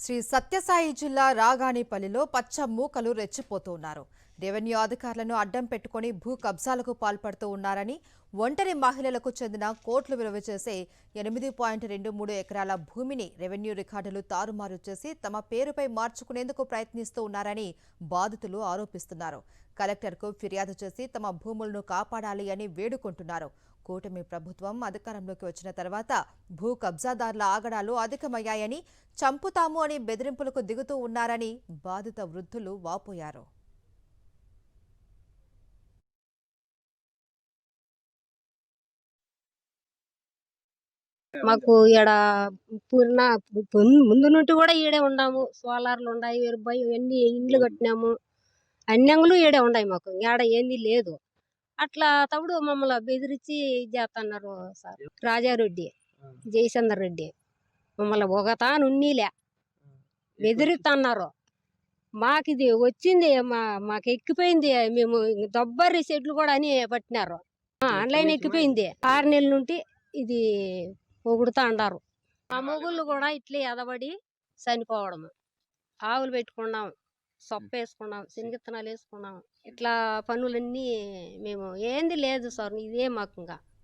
శ్రీ సత్యసాయి జిల్లా రాగానిపల్లిలో పచ్చ మూకలు రెచ్చిపోతున్నారు. రెవెన్యూ అధికారులను అడ్డం పెట్టుకుని భూ కబ్జాలకు పాల్పడుతూ ఉన్నారని, ఒంటరి మహిళలకు చెందిన కోట్లు విలువ చేసే 8.23 ఎకరాల భూమిని రెవెన్యూ రికార్డులు తారుమారు చేసి తమ పేరుపై మార్చుకునేందుకు ప్రయత్నిస్తూ ఉన్నారని బాధితులు ఆరోపిస్తున్నారు. కలెక్టర్కు ఫిర్యాదు చేసి తమ భూములను కాపాడాలి అని వేడుకుంటున్నారు. కూటమి ప్రభుత్వం అధికారంలోకి వచ్చిన తర్వాత భూ కబ్జాదారుల ఆగడాలు అధికమయ్యాయని, చంపుతాము అని బెదిరింపులకు దిగుతూ ఉన్నారని బాధిత వృద్ధులు వాపోయారు. మాకు ఈడ పూర్ణ ముందు నుండి కూడా ఈడే ఉన్నాము. సోలార్లు ఉన్నాయి, ఎన్ని ఇండ్లు కట్టినాము, అన్ని అంగులు ఈడే ఉన్నాయి. మాకు ఈడ ఏంది లేదు. అట్లా తప్పుడు మమ్మల్ని బెదిరించి చేస్తున్నారు సార్. రాజారెడ్డి, జయచందర్ రెడ్డి మమ్మల్ని ఒకతాను ఉన్నీలే బెదిరిస్తున్నారు. మాకు ఇది వచ్చింది, మాకు ఎక్కిపోయింది. మేము దొబ్బరి చెట్లు కూడా అని పట్టినారు. ఆన్లైన్ ఎక్కిపోయింది. 6 నెలల నుండి ఇది పొగుడుతా అంటారు. ఆ మొగుళ్ళు కూడా ఇట్లే ఎదబడి చనిపోవడం. ఆవులు పెట్టుకున్నాం, సొప్ప వేసుకున్నాం, శనగిత్తనాలు వేసుకున్నాం. ఇట్లా పనులన్నీ మేము ఏంది లేదు సార్. ఇదే మాకు ఇంకా